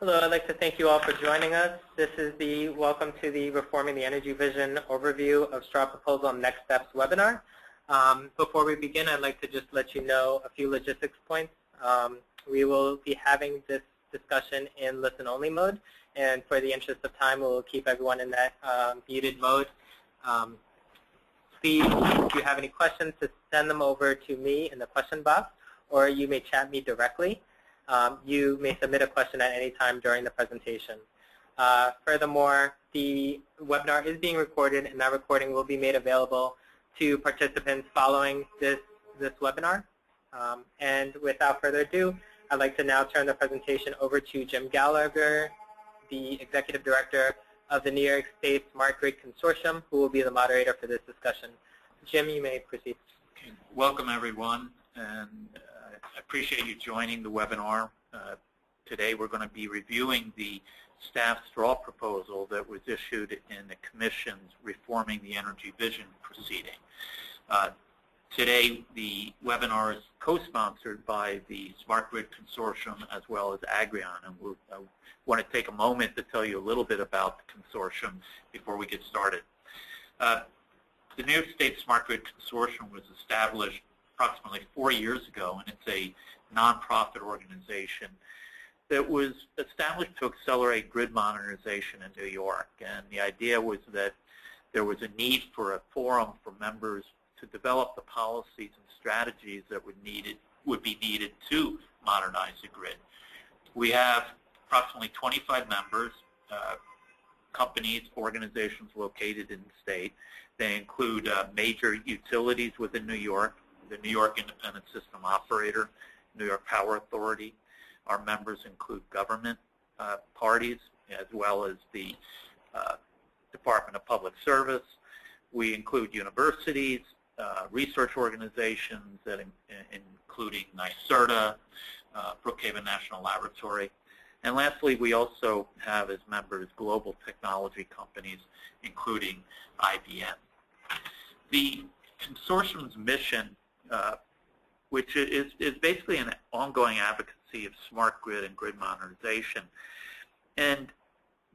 Hello, I'd like to thank you all for joining us. This is the Welcome to the Reforming the Energy Vision Overview of Straw Proposal Next Steps webinar. Before we begin, I'd like to just let you know a few logistics points. We will be having this discussion in listen-only mode, and for the interest of time, we'll keep everyone in that muted mode. Please, if you have any questions, to send them over to me in the question box, or you may chat me directly. You may submit a question at any time during the presentation. Furthermore, the webinar is being recorded, and that recording will be made available to participants following this webinar. And without further ado, I'd like to now turn the presentation over to Jim Gallagher, the Executive Director of the New York State Smart Grid Consortium, who will be the moderator for this discussion. Jim, you may proceed. Okay. Welcome, everyone, and I appreciate you joining the webinar. Today we're going to be reviewing the staff straw proposal that was issued in the Commission's Reforming the Energy Vision proceeding. Today the webinar is co-sponsored by the Smart Grid Consortium as well as Agrion, and I want to take a moment to tell you a little bit about the consortium before we get started. The New York State Smart Grid Consortium was established approximately 4 years ago, and it's a nonprofit organization that was established to accelerate grid modernization in New York. And the idea was that there was a need for a forum for members to develop the policies and strategies that would be needed to modernize the grid. We have approximately 25 members, companies, organizations located in the state. They include major utilities within New York, the New York Independent System Operator, New York Power Authority. Our members include government parties as well as the Department of Public Service. We include universities, research organizations, including NYSERDA, Brookhaven National Laboratory. And lastly, we also have as members global technology companies, including IBM. The consortium's mission, which is basically an ongoing advocacy of smart grid and grid modernization. And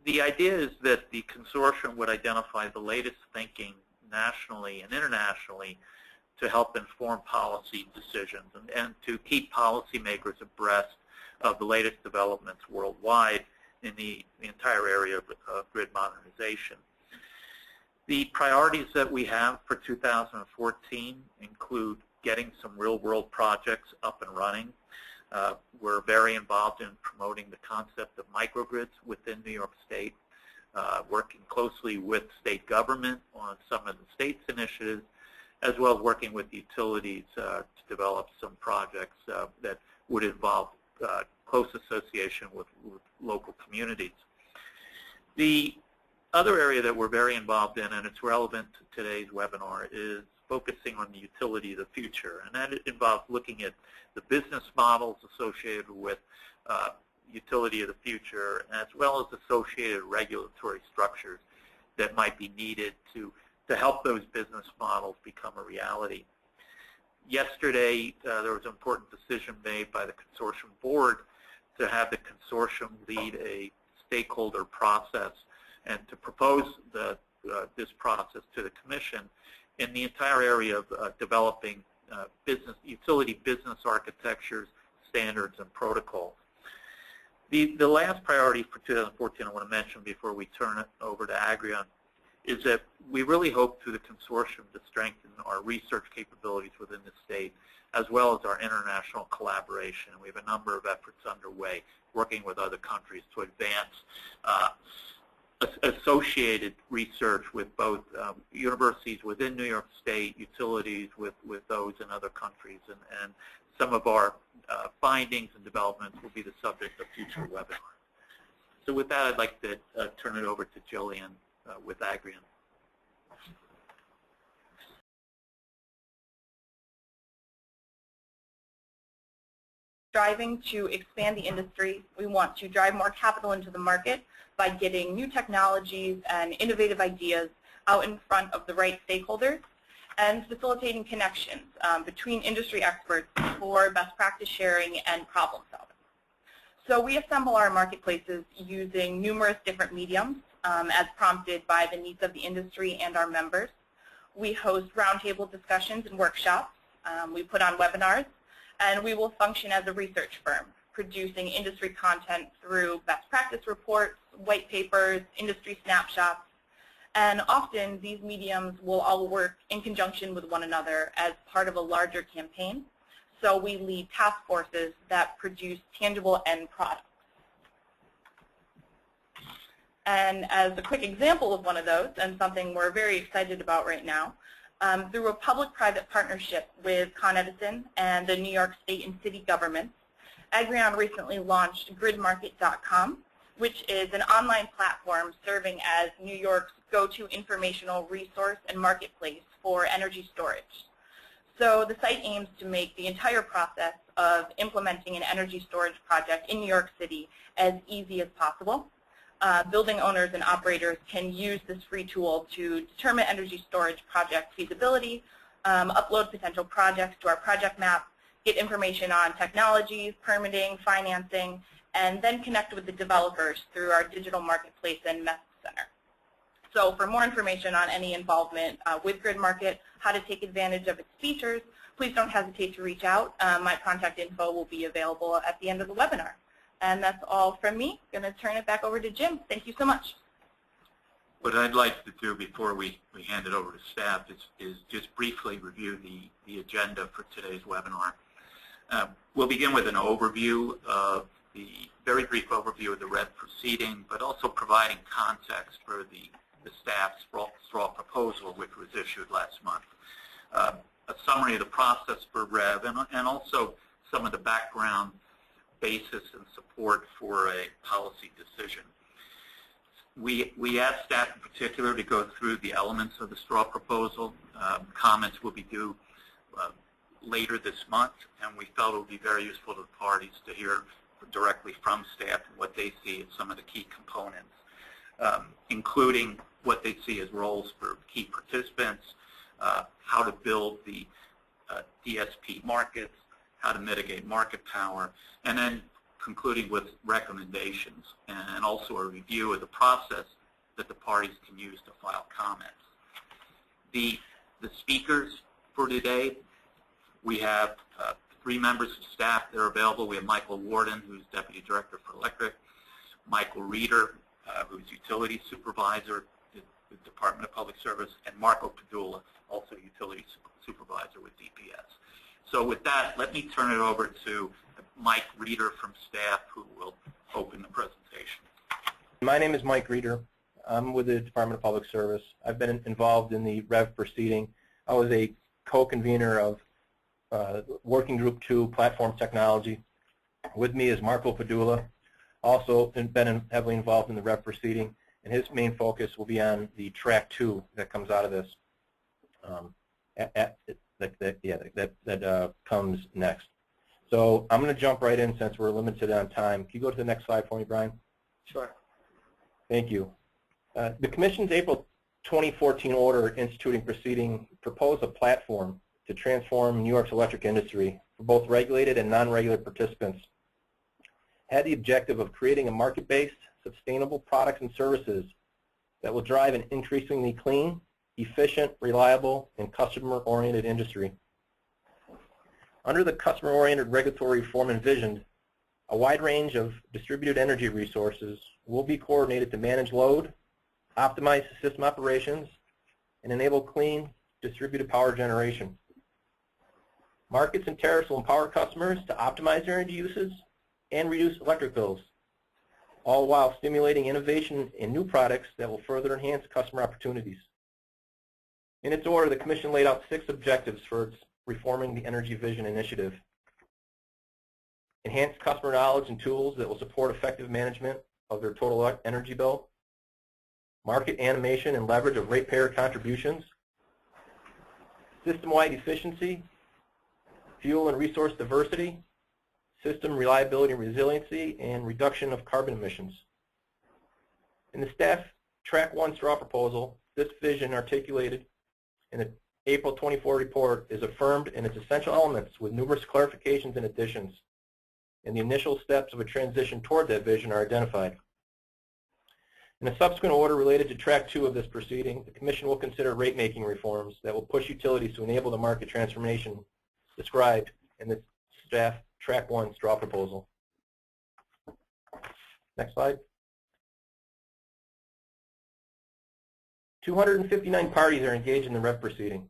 the idea is that the consortium would identify the latest thinking nationally and internationally to help inform policy decisions and to keep policymakers abreast of the latest developments worldwide in the entire area of grid modernization. The priorities that we have for 2014 include getting some real-world projects up and running. We're very involved in promoting the concept of microgrids within New York State, working closely with state government on some of the state's initiatives, as well as working with utilities to develop some projects that would involve close association with local communities. The other area that we're very involved in, and it's relevant to today's webinar, is focusing on the utility of the future. And that involves looking at the business models associated with utility of the future, as well as associated regulatory structures that might be needed to help those business models become a reality. Yesterday, there was an important decision made by the consortium board to have the consortium lead a stakeholder process and to propose this process to the Commission in the entire area of developing utility business architectures, standards, and protocols. The last priority for 2014 I want to mention before we turn it over to Agrion is that we really hope through the consortium to strengthen our research capabilities within the state as well as our international collaboration. We have a number of efforts underway working with other countries to advance associated research with both universities within New York State, utilities with those in other countries, and some of our findings and developments will be the subject of future webinars. So with that, I'd like to turn it over to Jillian with Agrion. Striving to expand the industry, we want to drive more capital into the market by getting new technologies and innovative ideas out in front of the right stakeholders and facilitating connections between industry experts for best practice sharing and problem solving. So we assemble our marketplaces using numerous different mediums as prompted by the needs of the industry and our members. We host roundtable discussions and workshops. We put on webinars, and we will function as a research firm, producing industry content through best practice reports, white papers, industry snapshots, and often these mediums will all work in conjunction with one another as part of a larger campaign. So we lead task forces that produce tangible end products. And as a quick example of one of those, and something we're very excited about right now, through a public-private partnership with Con Edison and the New York State and city governments, Agrion recently launched gridmarket.com, which is an online platform serving as New York's go-to informational resource and marketplace for energy storage. So the site aims to make the entire process of implementing an energy storage project in New York City as easy as possible. Building owners and operators can use this free tool to determine energy storage project feasibility, upload potential projects to our project map, get information on technologies, permitting, financing, and then connect with the developers through our digital marketplace and message center. So for more information on any involvement with GridMarket, how to take advantage of its features, please don't hesitate to reach out. My contact info will be available at the end of the webinar. And that's all from me. I'm going to turn it back over to Jim. Thank you so much. What I'd like to do before we hand it over to staff is just briefly review the agenda for today's webinar. We'll begin with an overview of very brief overview of the REV proceeding, but also providing context for the staff's straw proposal, which was issued last month. A summary of the process for REV, and also some of the background basis and support for a policy decision. We asked staff in particular to go through the elements of the straw proposal. Comments will be due later this month, and we felt it would be very useful to the parties to hear directly from staff what they see as some of the key components, including what they see as roles for key participants, how to build the DSP markets, how to mitigate market power, and then concluding with recommendations and also a review of the process that the parties can use to file comments. The speakers for today, we have 3 members of staff that are available. We have Michael Warden, who's Deputy Director for Electric, Michael Reeder, who's Utility Supervisor at the Department of Public Service, and Marco Padula, also Utility Supervisor with DPS. So with that, let me turn it over to Mike Reeder from staff, who will open the presentation. My name is Mike Reeder. I'm with the Department of Public Service. I've been involved in the REV proceeding. I was a co-convener of Working Group 2 Platform Technology. With me is Marco Padula, also been heavily involved in the REV proceeding, and his main focus will be on the Track 2 that comes out of this. That comes next. So I'm going to jump right in since we're limited on time. Can you go to the next slide for me, Brian? Sure. Thank you. The Commission's April 2014 order instituting proceeding proposed a platform to transform New York's electric industry for both regulated and non-regulated participants. Had the objective of creating a market-based, sustainable products and services that will drive an increasingly clean, efficient, reliable, and customer-oriented industry. Under the customer-oriented regulatory reform envisioned, a wide range of distributed energy resources will be coordinated to manage load, optimize system operations, and enable clean, distributed power generation. Markets and tariffs will empower customers to optimize their energy uses and reduce electric bills, all while stimulating innovation in new products that will further enhance customer opportunities. In its order, the Commission laid out 6 objectives for its Reforming the Energy Vision initiative. Enhance customer knowledge and tools that will support effective management of their total energy bill. Market animation and leverage of ratepayer contributions. System-wide efficiency. Fuel and resource diversity. System reliability and resiliency, and reduction of carbon emissions. In the staff Track 1 straw proposal, this vision articulated in the April 24 report is affirmed in its essential elements with numerous clarifications and additions. and the initial steps of a transition toward that vision are identified. In a subsequent order related to Track 2 of this proceeding, the Commission will consider rate-making reforms that will push utilities to enable the market transformation described in the staff Track 1 straw proposal. Next slide. 259 parties are engaged in the REV proceeding.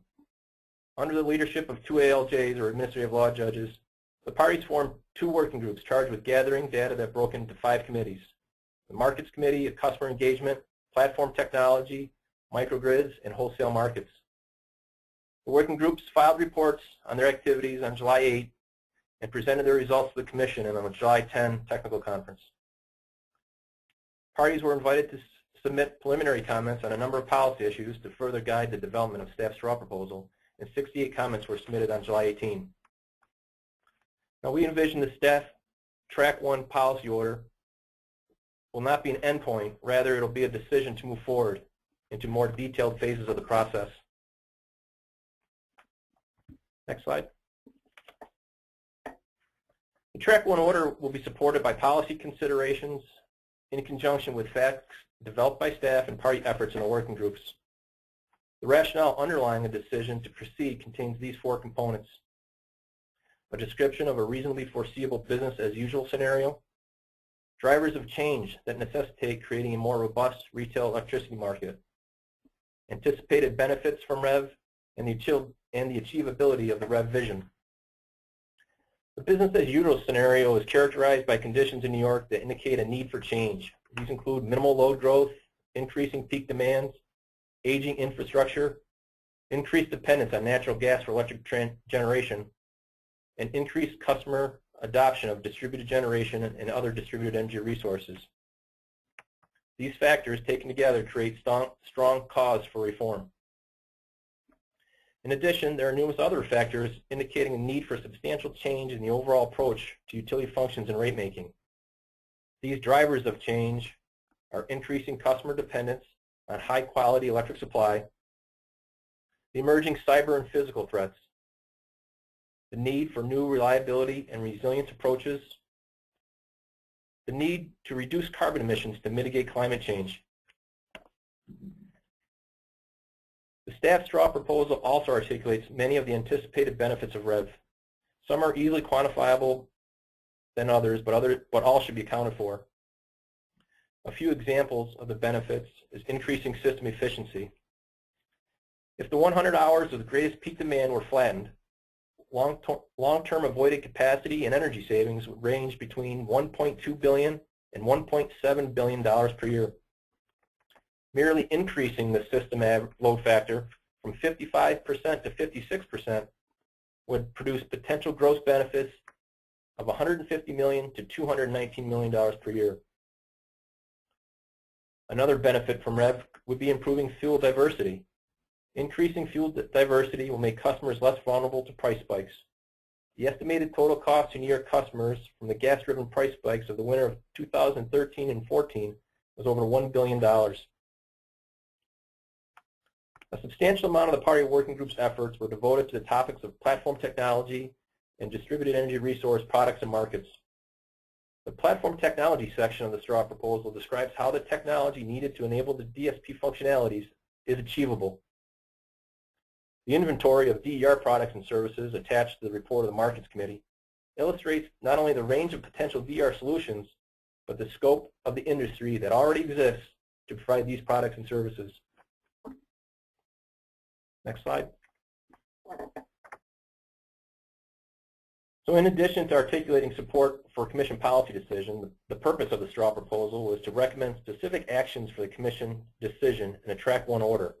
Under the leadership of 2 ALJs, or administrative law judges, the parties formed 2 working groups charged with gathering data that broke into 5 committees: the Markets Committee, Customer Engagement, Platform Technology, Microgrids, and Wholesale Markets. The working groups filed reports on their activities on July 8 and presented their results to the Commission in a July 10 technical conference. Parties were invited to submit preliminary comments on a number of policy issues to further guide the development of staff straw proposal, and 68 comments were submitted on July 18. Now, we envision the staff Track 1 policy order will not be an endpoint. Rather, it will be a decision to move forward into more detailed phases of the process. Next slide. The Track 1 order will be supported by policy considerations in conjunction with facts developed by staff and party efforts in the working groups. The rationale underlying the decision to proceed contains these 4 components: a description of a reasonably foreseeable business as usual scenario, drivers of change that necessitate creating a more robust retail electricity market, anticipated benefits from REV, and the achievability of the REV vision. The business as usual scenario is characterized by conditions in New York that indicate a need for change. These include minimal load growth, increasing peak demands, aging infrastructure, increased dependence on natural gas for electric generation, and increased customer adoption of distributed generation and other distributed energy resources. These factors taken together create strong cause for reform. In addition, there are numerous other factors indicating a need for substantial change in the overall approach to utility functions and rate making. These drivers of change are increasing customer dependence on high-quality electric supply, the emerging cyber and physical threats, the need for new reliability and resilience approaches, the need to reduce carbon emissions to mitigate climate change. The staff straw proposal also articulates many of the anticipated benefits of REV. Some are easily quantifiable than others, but all should be accounted for. A few examples of the benefits is increasing system efficiency. If the 100 hours of the greatest peak demand were flattened, long-term avoided capacity and energy savings would range between $1.2 billion and $1.7 billion per year. Merely increasing the system load factor from 55% to 56% would produce potential gross benefits of $150 million to $219 million per year. Another benefit from REV would be improving fuel diversity. Increasing fuel diversity will make customers less vulnerable to price spikes. The estimated total cost to New York customers from the gas-driven price spikes of the winter of 2013 and 14 was over $1 billion. A substantial amount of the party working group's efforts were devoted to the topics of platform technology and distributed energy resource products and markets. The platform technology section of the straw proposal describes how the technology needed to enable the DSP functionalities is achievable. The inventory of DER products and services attached to the report of the Markets Committee illustrates not only the range of potential DER solutions, but the scope of the industry that already exists to provide these products and services. Next slide. So in addition to articulating support for Commission policy decision, the purpose of the straw proposal was to recommend specific actions for the Commission decision in a Track 1 order.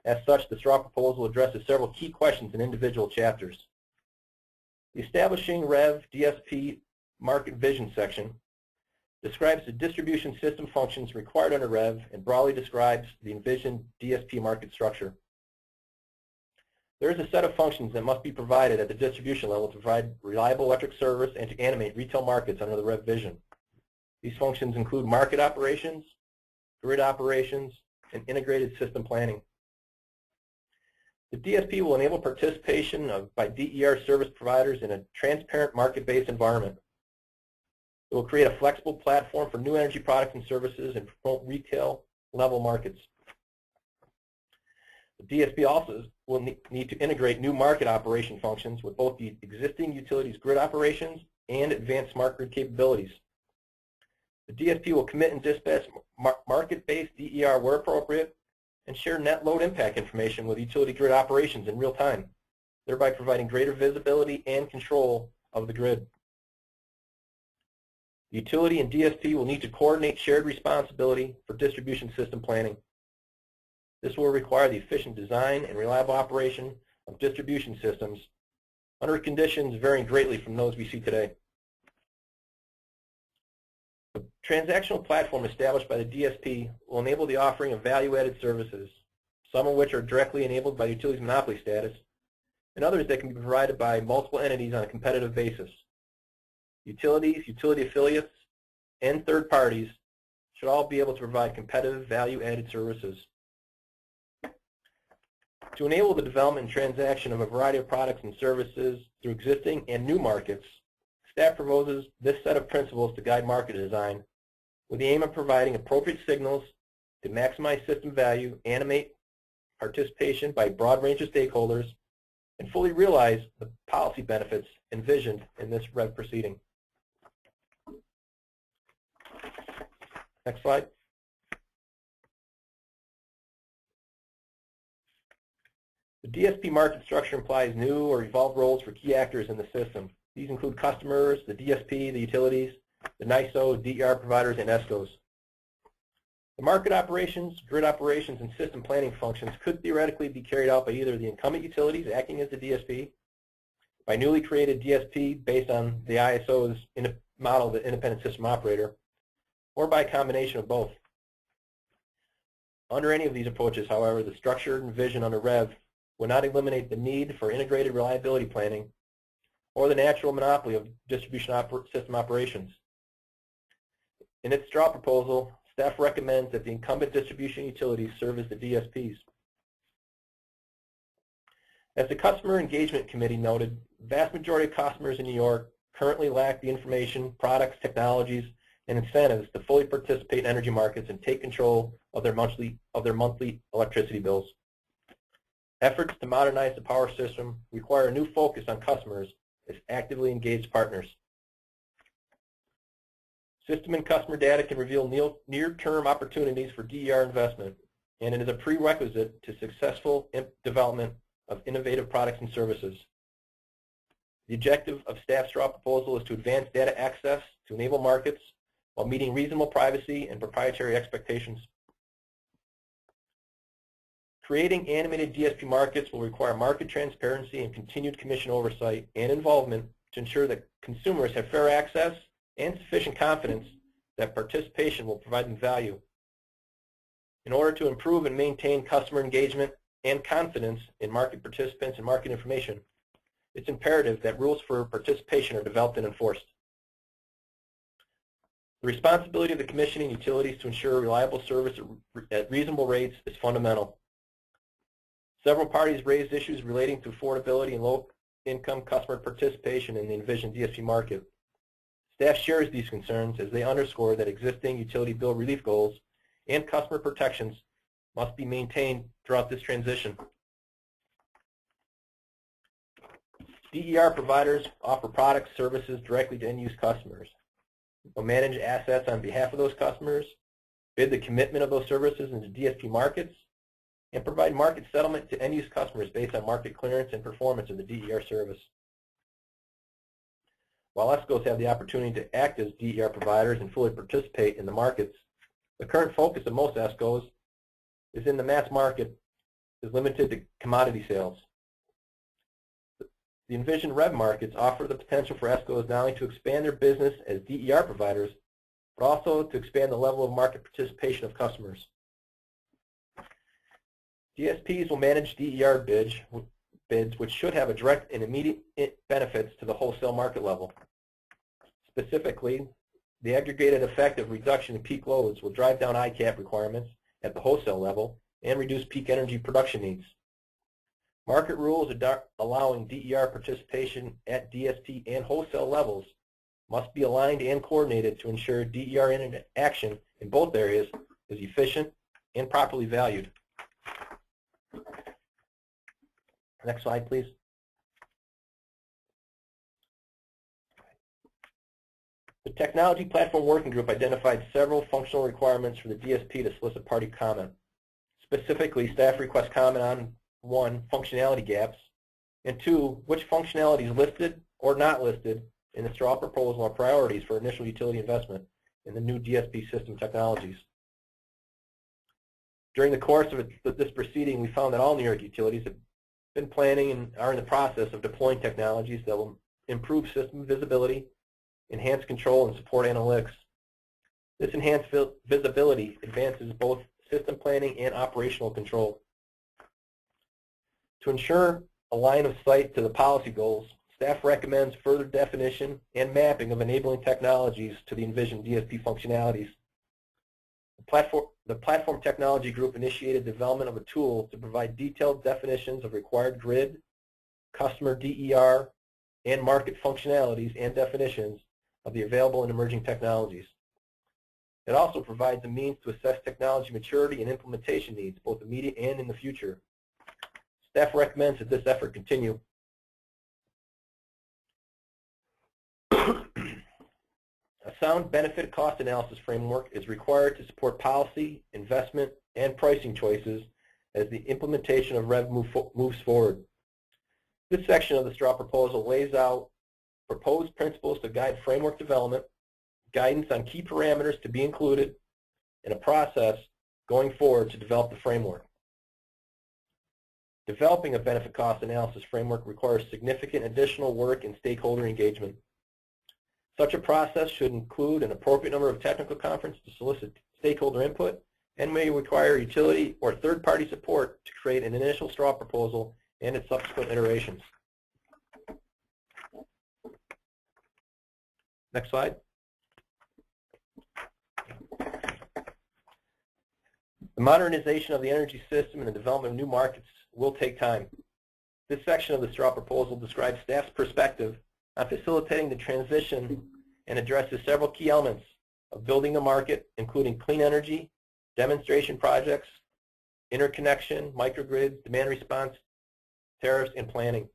As such, the straw proposal addresses several key questions in individual chapters. The Establishing REV DSP Market Vision section describes the distribution system functions required under REV and broadly describes the envisioned DSP market structure. There is a set of functions that must be provided at the distribution level to provide reliable electric service and to animate retail markets under the REV vision. These functions include market operations, grid operations, and integrated system planning. The DSP will enable participation by DER service providers in a transparent market-based environment. It will create a flexible platform for new energy products and services and promote retail-level markets. The DSP also will need to integrate new market operation functions with both the existing utilities grid operations and advanced smart grid capabilities. The DSP will commit and dispatch market-based DER where appropriate and share net load impact information with utility grid operations in real time, thereby providing greater visibility and control of the grid. The utility and DSP will need to coordinate shared responsibility for distribution system planning. This will require the efficient design and reliable operation of distribution systems under conditions varying greatly from those we see today. The transactional platform established by the DSP will enable the offering of value-added services, some of which are directly enabled by utilities monopoly status, and others that can be provided by multiple entities on a competitive basis. Utilities, utility affiliates, and third parties should all be able to provide competitive value-added services. To enable the development and transaction of a variety of products and services through existing and new markets, staff proposes this set of principles to guide market design with the aim of providing appropriate signals to maximize system value, animate participation by a broad range of stakeholders, and fully realize the policy benefits envisioned in this REV proceeding. Next slide. The DSP market structure implies new or evolved roles for key actors in the system. These include customers, the DSP, the utilities, the NYISO, DER providers, and ESCOs. The market operations, grid operations, and system planning functions could theoretically be carried out by either the incumbent utilities acting as the DSP, by newly created DSP based on the ISO's model of the independent system operator, or by a combination of both. Under any of these approaches, however, the structure and vision under REV will not eliminate the need for integrated reliability planning or the natural monopoly of distribution system operations. In its straw proposal, staff recommends that the incumbent distribution utilities serve as the DSPs. As the Customer Engagement Committee noted, the vast majority of customers in New York currently lack the information, products, technologies, and incentives to fully participate in energy markets and take control of their monthly electricity bills. Efforts to modernize the power system require a new focus on customers as actively engaged partners. System and customer data can reveal near-term opportunities for DER investment, and it is a prerequisite to successful development of innovative products and services. The objective of staff's straw proposal is to advance data access to enable markets while meeting reasonable privacy and proprietary expectations. Creating animated DSP markets will require market transparency and continued commission oversight and involvement to ensure that consumers have fair access and sufficient confidence that participation will provide them value. In order to improve and maintain customer engagement and confidence in market participants and market information, it's imperative that rules for participation are developed and enforced. The responsibility of the Commission and utilities to ensure reliable service at reasonable rates is fundamental. Several parties raised issues relating to affordability and low-income customer participation in the envisioned DSP market. Staff shares these concerns as they underscore that existing utility bill relief goals and customer protections must be maintained throughout this transition. DER providers offer products, services directly to end-use customers. They'll manage assets on behalf of those customers, bid the commitment of those services into DSP markets, and provide market settlement to end-use customers based on market clearance and performance of the DER service. While ESCOs have the opportunity to act as DER providers and fully participate in the markets, the current focus of most ESCOs is in the mass market is limited to commodity sales. The envisioned REV markets offer the potential for ESCOs not only to expand their business as DER providers, but also to expand the level of market participation of customers. DSPs will manage DER bids which should have a direct and immediate benefits to the wholesale market level. Specifically, the aggregated effect of reduction in peak loads will drive down ICAP requirements at the wholesale level and reduce peak energy production needs. Market rules allowing DER participation at DSP and wholesale levels must be aligned and coordinated to ensure DER action in both areas is efficient and properly valued. Next slide, please. The Technology Platform Working Group identified several functional requirements for the DSP to solicit party comment. Specifically, staff requests comment on 1, functionality gaps, and 2, which functionalities listed or not listed in the straw proposal are priorities for initial utility investment in the new DSP system technologies. During the course of this proceeding, we found that all New York utilities have been planning and are in the process of deploying technologies that will improve system visibility, enhance control, and support analytics. This enhanced visibility advances both system planning and operational control. To ensure a line of sight to the policy goals, staff recommends further definition and mapping of enabling technologies to the envisioned DSP functionalities. The Platform Technology Group initiated development of a tool to provide detailed definitions of required grid, customer DER, and market functionalities and definitions of the available and emerging technologies. It also provides a means to assess technology maturity and implementation needs, both immediate and in the future. Staff recommends that this effort continue. A sound benefit cost analysis framework is required to support policy, investment, and pricing choices as the implementation of REV moves forward. This section of the straw proposal lays out proposed principles to guide framework development, guidance on key parameters to be included, and a process going forward to develop the framework. Developing a benefit cost analysis framework requires significant additional work and stakeholder engagement. Such a process should include an appropriate number of technical conferences to solicit stakeholder input and may require utility or third-party support to create an initial straw proposal and its subsequent iterations. Next slide. The modernization of the energy system and the development of new markets will take time. This section of the straw proposal describes staff's perspective on facilitating the transition and addresses several key elements of building the market, including clean energy, demonstration projects, interconnection, microgrids, demand response, tariffs, and planning.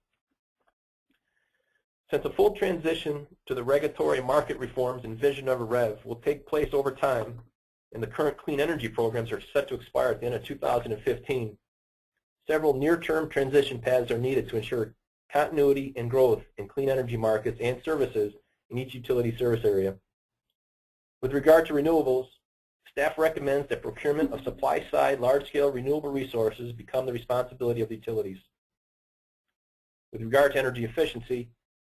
Since a full transition to the regulatory market reforms envisioned under REV will take place over time, and the current clean energy programs are set to expire at the end of 2015, several near-term transition paths are needed to ensure continuity and growth in clean energy markets and services in each utility service area. With regard to renewables, staff recommends that procurement of supply-side large-scale renewable resources become the responsibility of the utilities. With regard to energy efficiency,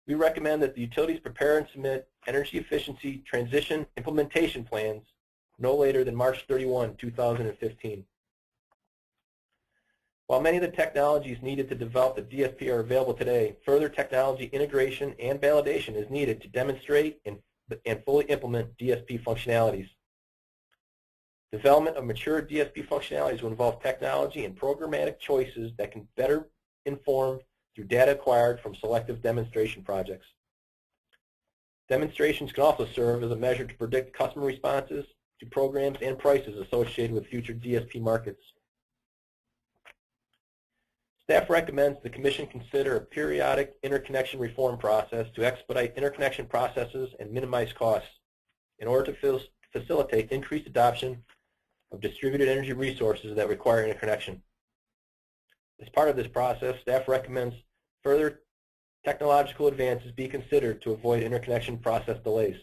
we recommend that the utilities prepare and submit energy efficiency transition implementation plans no later than March 31, 2015. While many of the technologies needed to develop the DSP are available today, further technology integration and validation is needed to demonstrate and fully implement DSP functionalities. Development of mature DSP functionalities will involve technology and programmatic choices that can better inform through data acquired from selective demonstration projects. Demonstrations can also serve as a measure to predict customer responses to programs and prices associated with future DSP markets. Staff recommends the Commission consider a periodic interconnection reform process to expedite interconnection processes and minimize costs in order to facilitate increased adoption of distributed energy resources that require interconnection. As part of this process, staff recommends further technological advances be considered to avoid interconnection process delays.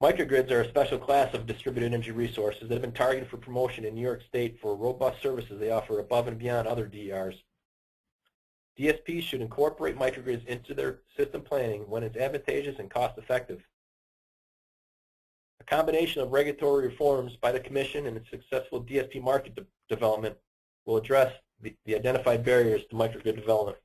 Microgrids are a special class of distributed energy resources that have been targeted for promotion in New York State for robust services they offer above and beyond other DERs. DSPs should incorporate microgrids into their system planning when it's advantageous and cost-effective. A combination of regulatory reforms by the Commission and its successful DSP market development will address the identified barriers to microgrid development.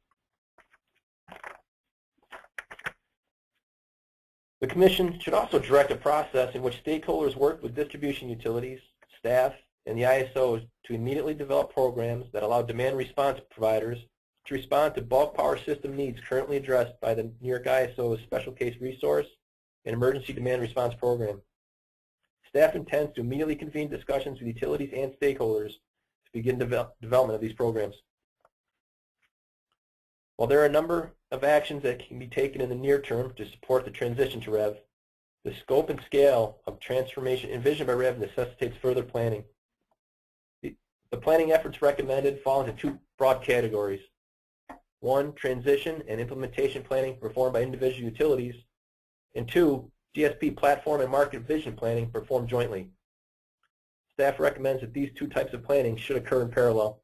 The Commission should also direct a process in which stakeholders work with distribution utilities, staff, and the ISO is to immediately develop programs that allow demand response providers to respond to bulk power system needs currently addressed by the New York ISO's Special Case Resource and Emergency Demand Response Program. Staff intends to immediately convene discussions with utilities and stakeholders to begin development of these programs. While there are a number of actions that can be taken in the near term to support the transition to REV, the scope and scale of transformation envisioned by REV necessitates further planning. The planning efforts recommended fall into two broad categories. One, transition and implementation planning performed by individual utilities, and two, DSP platform and market vision planning performed jointly. Staff recommends that these two types of planning should occur in parallel.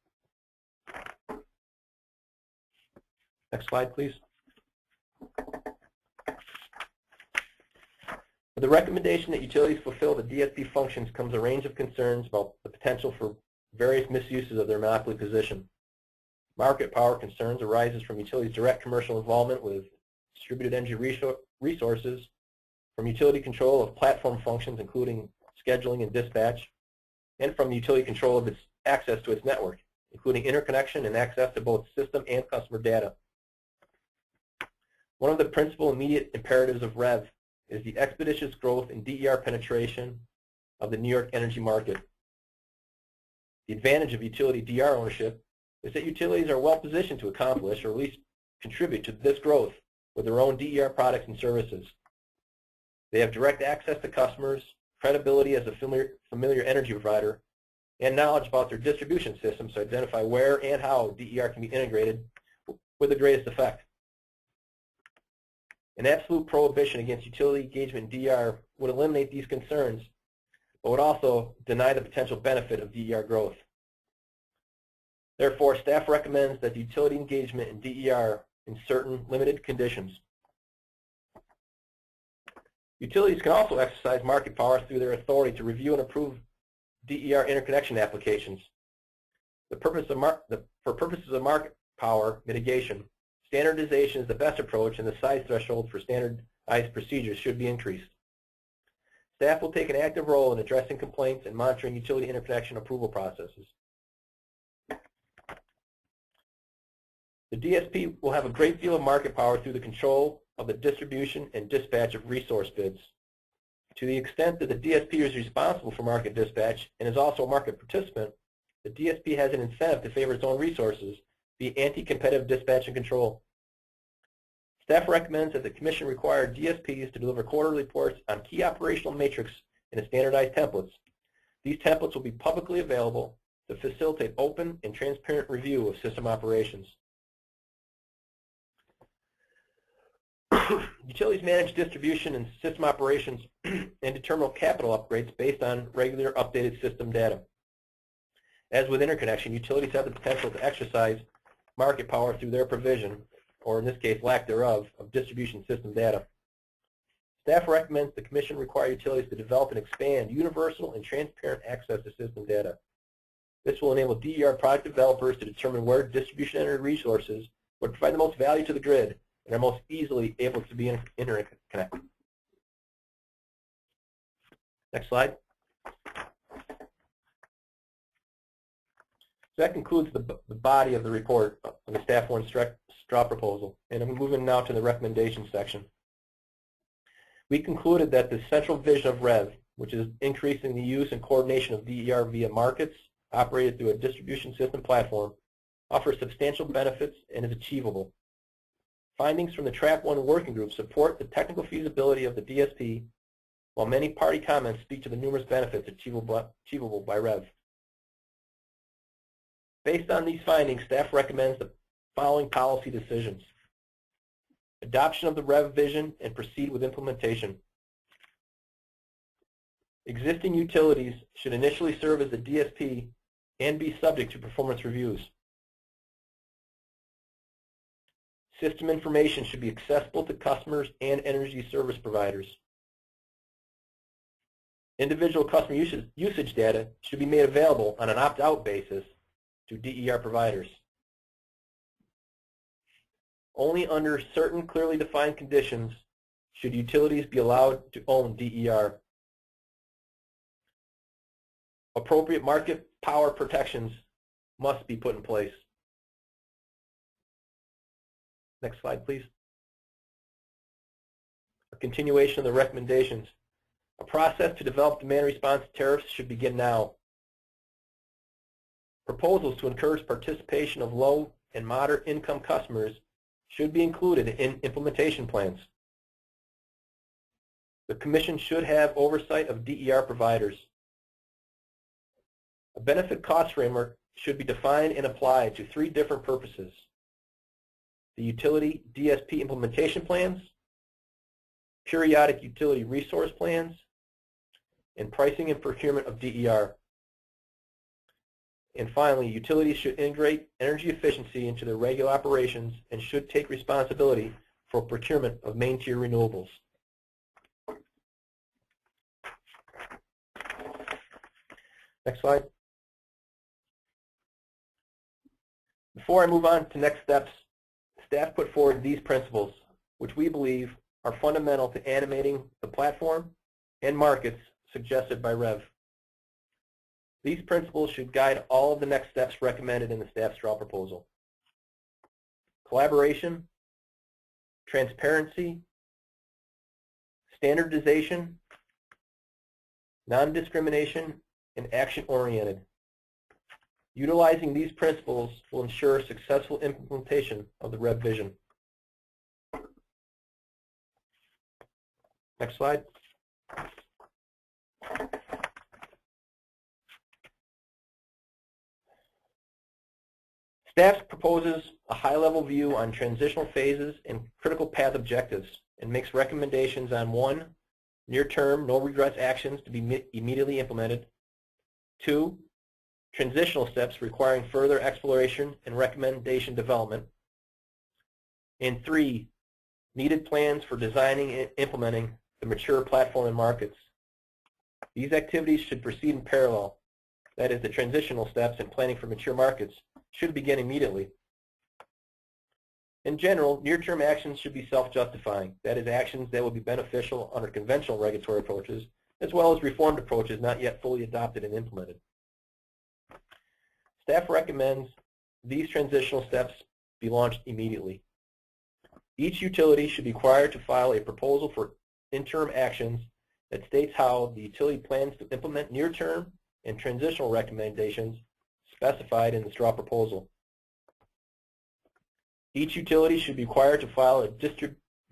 Next slide, please. With the recommendation that utilities fulfill the DSP functions comes a range of concerns about the potential for various misuses of their monopoly position. Market power concerns arises from utilities' direct commercial involvement with distributed energy resources, from utility control of platform functions including scheduling and dispatch, and from utility control of its access to its network, including interconnection and access to both system and customer data. One of the principal immediate imperatives of REV is the expeditious growth in DER penetration of the New York energy market. The advantage of utility DER ownership is that utilities are well positioned to accomplish, or at least contribute to this growth with their own DER products and services. They have direct access to customers, credibility as a familiar energy provider, and knowledge about their distribution systems to identify where and how DER can be integrated with the greatest effect. An absolute prohibition against utility engagement in DER would eliminate these concerns, but would also deny the potential benefit of DER growth. Therefore, staff recommends that the utility engagement in DER in certain limited conditions. Utilities can also exercise market power through their authority to review and approve DER interconnection applications. For purposes of market power mitigation, standardization is the best approach, and the size threshold for standardized procedures should be increased. Staff will take an active role in addressing complaints and monitoring utility interconnection approval processes. The DSP will have a great deal of market power through the control of the distribution and dispatch of resource bids. To the extent that the DSP is responsible for market dispatch and is also a market participant, the DSP has an incentive to favor its own resources via anti-competitive dispatch and control. Staff recommends that the Commission require DSPs to deliver quarterly reports on key operational metrics in standardized templates. These templates will be publicly available to facilitate open and transparent review of system operations. Utilities manage distribution and system operations and determine capital upgrades based on regular updated system data. As with interconnection, utilities have the potential to exercise market power through their provision, or in this case lack thereof, of distribution system data. Staff recommends the Commission require utilities to develop and expand universal and transparent access to system data. This will enable DER product developers to determine where distribution energy resources would provide the most value to the grid and are most easily able to be interconnected. Next slide. So that concludes the body of the report on the Staff 1 straw proposal. And I'm moving now to the recommendation section. We concluded that the central vision of REV, which is increasing the use and coordination of DER via markets operated through a distribution system platform, offers substantial benefits and is achievable. Findings from the Track 1 working group support the technical feasibility of the DSP, while many party comments speak to the numerous benefits achievable by REV. Based on these findings, staff recommends the following policy decisions. Adoption of the REV vision and proceed with implementation. Existing utilities should initially serve as the DSP and be subject to performance reviews. System information should be accessible to customers and energy service providers. Individual customer usage data should be made available on an opt-out basis to DER providers. Only under certain clearly defined conditions should utilities be allowed to own DER. appropriate market power protections must be put in place. Next slide, please. A continuation of the recommendations. A process to develop demand response tariffs should begin now. Proposals to encourage participation of low and moderate income customers should be included in implementation plans. The Commission should have oversight of DER providers. A benefit cost framework should be defined and applied to 3 different purposes: the utility DSP implementation plans, periodic utility resource plans, and pricing and procurement of DER. And finally, utilities should integrate energy efficiency into their regular operations and should take responsibility for procurement of main-tier renewables. Next slide. Before I move on to next steps, staff put forward these principles, which we believe are fundamental to animating the platform and markets suggested by REV. These principles should guide all of the next steps recommended in the staff straw proposal: collaboration, transparency, standardization, non-discrimination, and action-oriented. Utilizing these principles will ensure successful implementation of the REV vision. Next slide. Staff proposes a high-level view on transitional phases and critical path objectives and makes recommendations on 1, near-term, no-regrets actions to be immediately implemented, 2, transitional steps requiring further exploration and recommendation development, and 3, needed plans for designing and implementing the mature platform and markets. These activities should proceed in parallel. That is, the transitional steps and planning for mature markets should begin immediately. In general, near-term actions should be self-justifying. That is, actions that will be beneficial under conventional regulatory approaches, as well as reformed approaches not yet fully adopted and implemented. Staff recommends these transitional steps be launched immediately. Each utility should be required to file a proposal for interim actions that states how the utility plans to implement near-term and transitional recommendations specified in the straw proposal. Each utility should be required to file a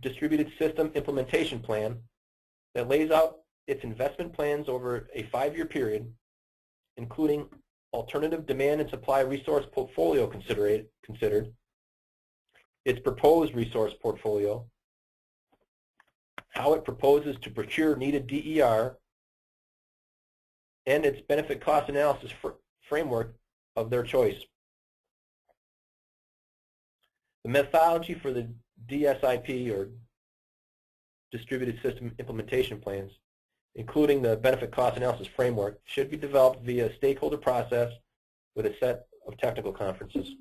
distributed system implementation plan that lays out its investment plans over a 5-year period, including alternative demand and supply resource portfolio considered, its proposed resource portfolio, how it proposes to procure needed DER, and its benefit cost analysis framework of their choice. The methodology for the DSIP, or Distributed System Implementation Plans, including the benefit cost analysis framework, should be developed via a stakeholder process with a set of technical conferences.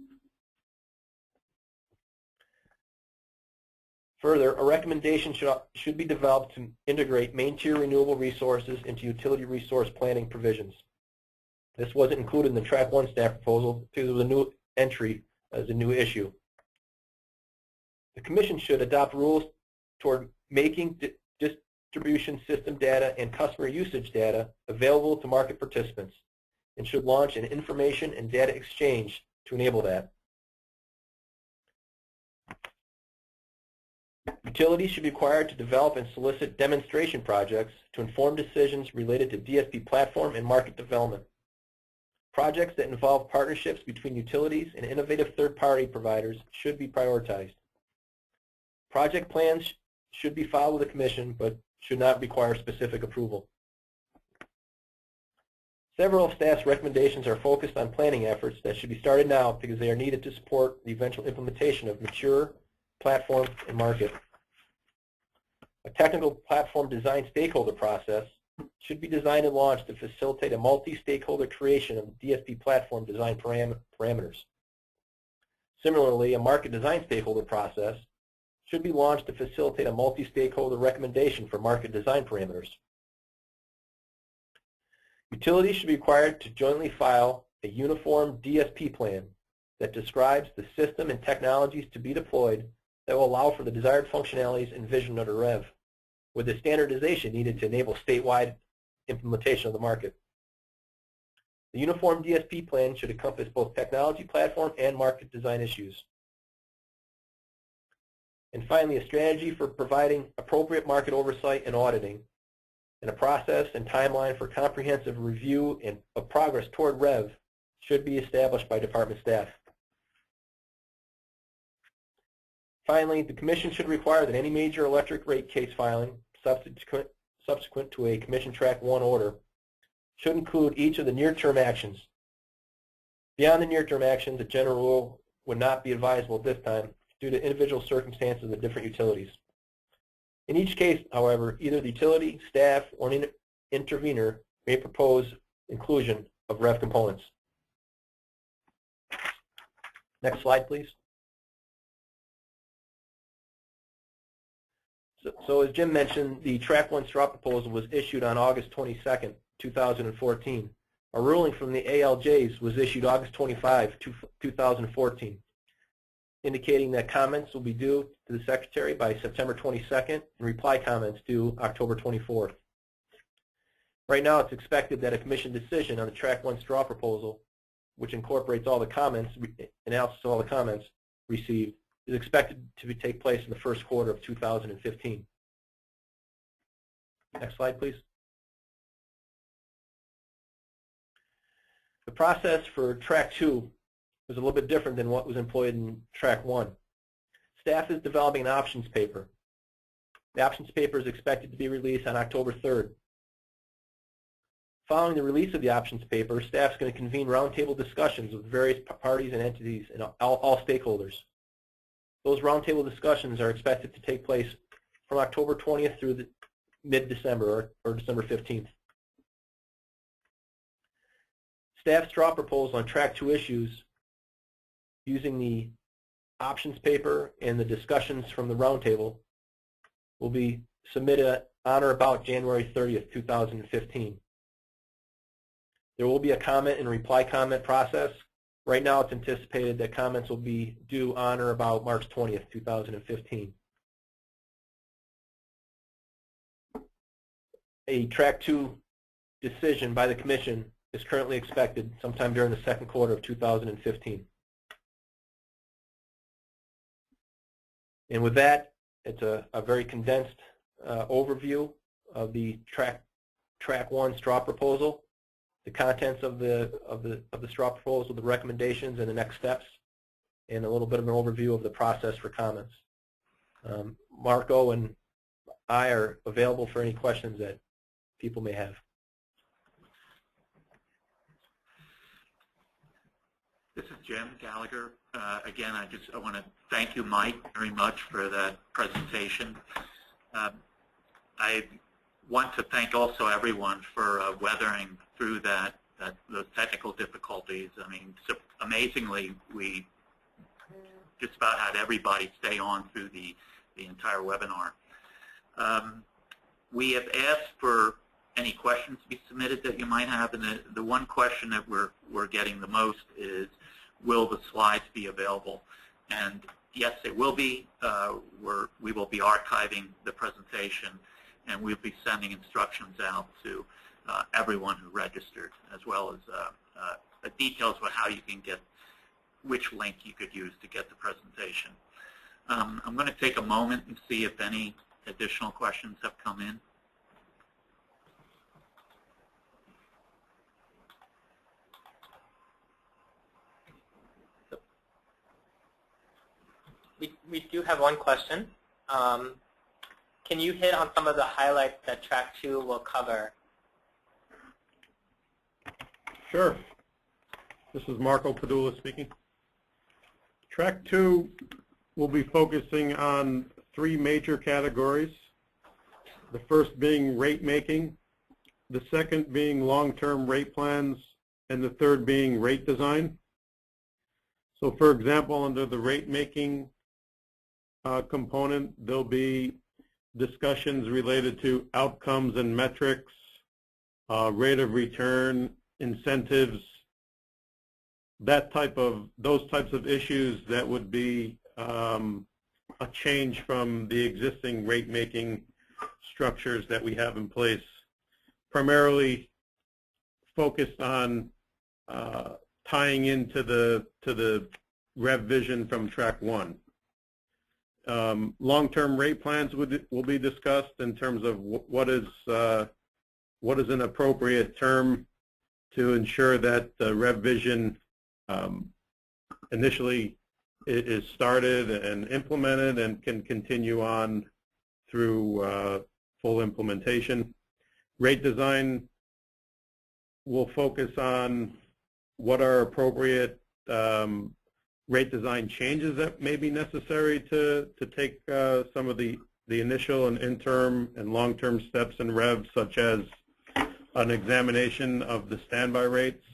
Further, a recommendation should be developed to integrate main-tier renewable resources into utility resource planning provisions. This wasn't included in the Track 1 staff proposal because it was a new entry as a new issue. The Commission should adopt rules toward making distribution system data and customer usage data available to market participants and should launch an information and data exchange to enable that. Utilities should be required to develop and solicit demonstration projects to inform decisions related to DSP platform and market development. Projects that involve partnerships between utilities and innovative third-party providers should be prioritized. Project plans should be filed with the Commission, but should not require specific approval. Several of staff's recommendations are focused on planning efforts that should be started now because they are needed to support the eventual implementation of mature platform and market. A technical platform design stakeholder process should be designed and launched to facilitate a multi-stakeholder creation of the DSP platform design parameters. Similarly, a market design stakeholder process should be launched to facilitate a multi-stakeholder recommendation for market design parameters. Utilities should be required to jointly file a uniform DSP plan that describes the system and technologies to be deployed that will allow for the desired functionalities envisioned under REV, with the standardization needed to enable statewide implementation of the market. The uniform DSP plan should encompass both technology platform and market design issues. And finally, a strategy for providing appropriate market oversight and auditing, and a process and timeline for comprehensive review and of progress toward REV should be established by department staff. Finally, the Commission should require that any major electric rate case filing subsequent to a Commission Track 1 order should include each of the near-term actions. Beyond the near-term actions, a general rule would not be advisable at this time due to individual circumstances of the different utilities. In each case, however, either the utility, staff, or an intervener may propose inclusion of REV components. Next slide, please. So as Jim mentioned, the Track 1 straw proposal was issued on August 22nd, 2014. A ruling from the ALJs was issued August 25, 2014, indicating that comments will be due to the Secretary by September 22nd and reply comments due October 24th. Right now, it's expected that a Commission decision on the Track 1 straw proposal, which incorporates all the comments, analysis of all the comments received, is expected to take place in the first quarter of 2015. Next slide, please. The process for Track 2 was a little bit different than what was employed in Track 1. Staff is developing an options paper. The options paper is expected to be released on October 3rd. Following the release of the options paper, staff is going to convene roundtable discussions with various parties and entities and all stakeholders. Those roundtable discussions are expected to take place from October 20th through the mid-December or December 15th. Staff straw proposal on Track 2 issues using the options paper and the discussions from the roundtable will be submitted on or about January 30th, 2015. There will be a comment and reply comment process. Right now it's anticipated that comments will be due on or about March 20th, 2015. A Track 2 decision by the Commission is currently expected sometime during the second quarter of 2015. And with that, it's a very condensed overview of the Track 1 straw proposal, the contents of the straw proposal, the recommendations and the next steps, and a little bit of an overview of the process for comments. Marco and I are available for any questions that people may have. This is Jim Gallagher. Again, I want to thank you, Mike, very much for that presentation. I want to thank also everyone for weathering through those technical difficulties. I mean, so amazingly, we just about had everybody stay on through the entire webinar. We have asked for any questions to be submitted that you might have, and the one question that we're getting the most is, will the slides be available? And yes, they will be. We will be archiving the presentation, and we'll be sending instructions out to everyone who registered, as well as details about how you can get, which link you could use to get the presentation. I'm going to take a moment and see if any additional questions have come in. We do have one question. Can you hit on some of the highlights that Track 2 will cover? Sure. This is Marco Padula speaking. Track 2 will be focusing on 3 major categories. The first being rate making, the second being long-term rate plans, and the third being rate design. So for example, under the rate making component, there'll be discussions related to outcomes and metrics, rate of return, incentives, those types of issues that would be a change from the existing rate-making structures that we have in place, primarily focused on tying into the Rev Vision from Track 1. Long-term rate plans will be discussed in terms of what is an appropriate term to ensure that the Rev Vision initially is started and implemented and can continue on through full implementation. Rate design will focus on what are appropriate rate design changes that may be necessary to take some of the initial and interim and long-term steps in REV, such as an examination of the standby rates,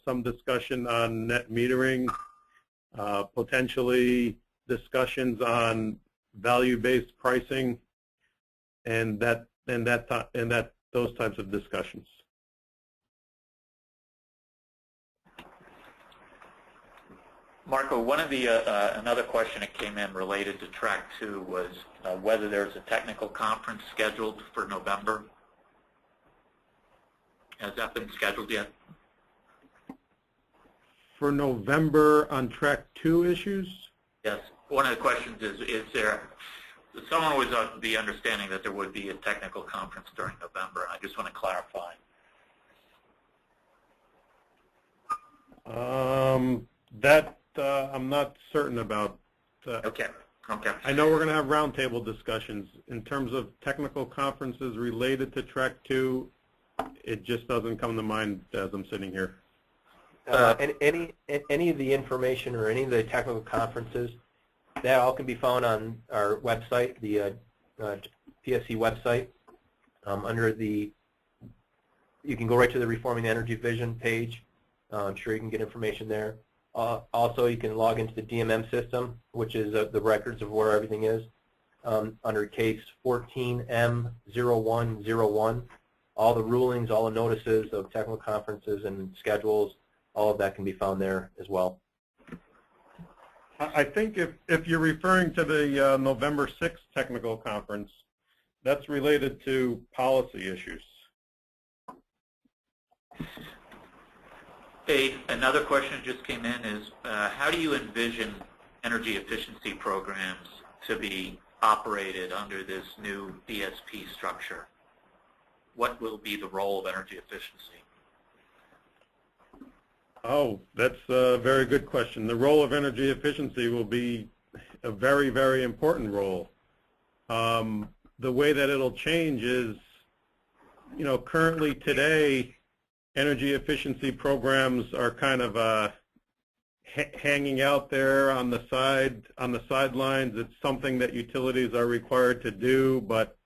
some discussion on net metering, potentially discussions on value-based pricing, and those types of discussions. Marco, one of the another question that came in related to Track 2 was whether there's a technical conference scheduled for November. Has that been scheduled yet? For November on Track 2 issues? Yes. One of the questions is there, someone was of the understanding that there would be a technical conference during November. I just want to clarify. That I'm not certain about. Okay. Okay. I know we're going to have roundtable discussions. In terms of technical conferences related to Track 2, it just doesn't come to mind as I'm sitting here. Any of the information or any of the technical conferences, that all can be found on our website, the PSC website. You can go right to the Reforming the Energy Vision page. I'm sure you can get information there. Also, you can log into the DMM system, which is the records of where everything is. Under case 14M0101, all the rulings, all the notices of technical conferences and schedules, all of that can be found there as well. I think if you're referring to the November 6th technical conference, that's related to policy issues. Another question that just came in is, how do you envision energy efficiency programs to be operated under this new DSP structure? What will be the role of energy efficiency? Oh, that's a very good question. The role of energy efficiency will be a very, very important role. The way that it'll change is, currently today, energy efficiency programs are kind of hanging out there on the sidelines. It's something that utilities are required to do, but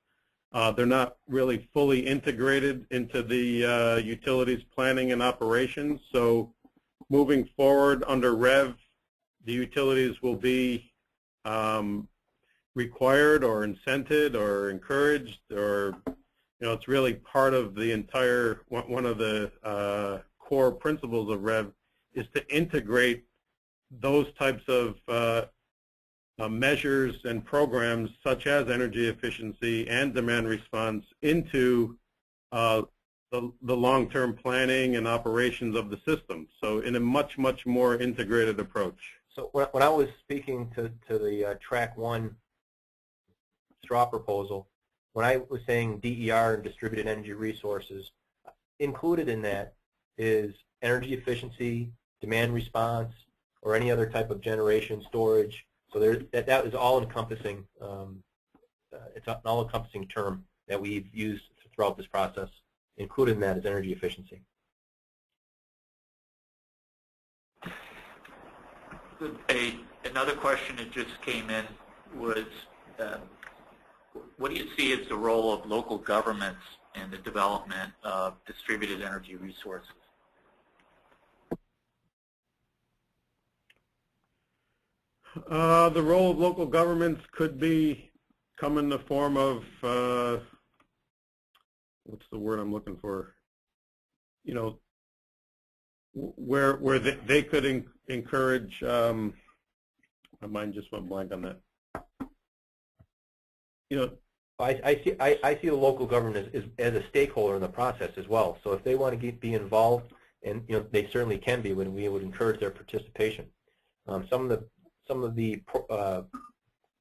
they're not really fully integrated into the utilities planning and operations. So moving forward under REV, the utilities will be required or incented or encouraged, or it's really part of the entire, one of the core principles of REV is to integrate those types of measures and programs such as energy efficiency and demand response into the long-term planning and operations of the system. So in a much, much more integrated approach. So when I was speaking to the Track 1 straw proposal, when I was saying DER and distributed energy resources, included in that is energy efficiency, demand response, or any other type of generation storage. So that is all-encompassing. It's an all-encompassing term that we've used throughout this process. Included in that is energy efficiency. Another question that just came in was, what do you see as the role of local governments in the development of distributed energy resources? The role of local governments could come in the form of what's the word I'm looking for? You know, where they could encourage. My mind just went blank on that. You know, I see the local government as a stakeholder in the process as well. So if they want to be involved, and you know they certainly can be, when we would encourage their participation. Some of the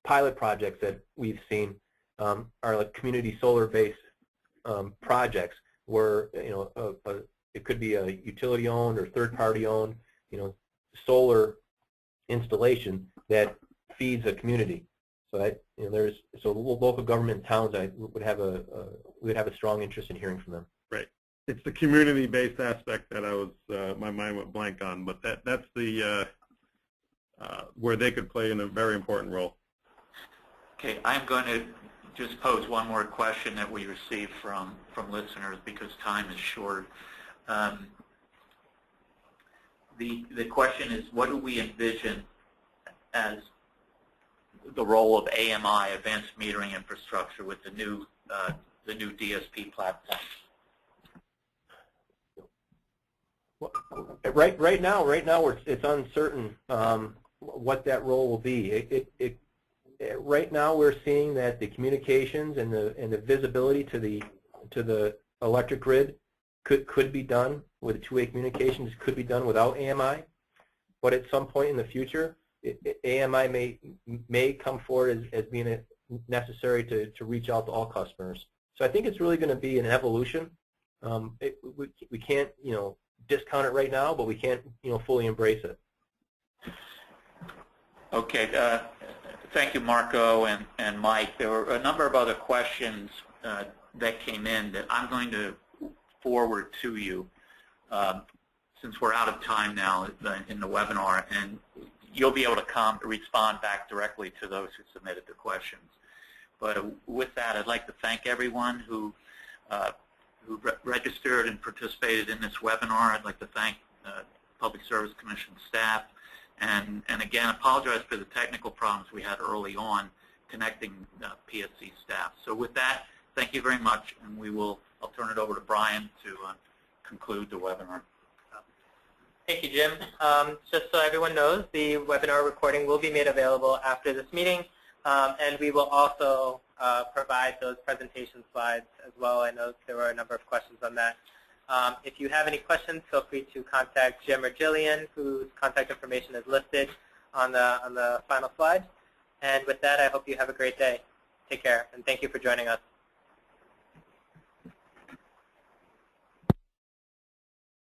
pilot projects that we've seen are like community solar-based projects, where you know it could be a utility-owned or third-party owned, you know, solar installation that feeds a community. So that, you know, local government towns would have a strong interest in hearing from them. right. It's the community-based aspect that I was my mind went blank on, but that's the where they could play in a very important role. Okay, I'm going to just pose one more question that we received from listeners because time is short. The question is, what do we envision as the role of AMI, Advanced Metering Infrastructure, with the new DSP platform? Right now, it's uncertain what that role will be. Right now, we're seeing that the communications and the visibility to the electric grid could be done with two-way communications, could be done without AMI. But at some point in the future, AMI may come forward as being necessary to reach out to all customers. So I think it's really going to be an evolution. We can't, you know, discount it right now, but we can't, you know, fully embrace it. Okay, thank you, Marco and Mike. There were a number of other questions that came in that I'm going to forward to you since we're out of time now in the webinar, and you'll be able to respond back directly to those who submitted the questions. But with that, I'd like to thank everyone who registered and participated in this webinar. I'd like to thank Public Service Commission staff, and again, apologize for the technical problems we had early on connecting PSC staff. So with that, thank you very much, and I'll turn it over to Brian to conclude the webinar. Thank you, Jim. Just so everyone knows, the webinar recording will be made available after this meeting, and we will also provide those presentation slides as well. I know there were a number of questions on that. If you have any questions, feel free to contact Jim or Jillian, whose contact information is listed on the final slide. And with that, I hope you have a great day. Take care, and thank you for joining us.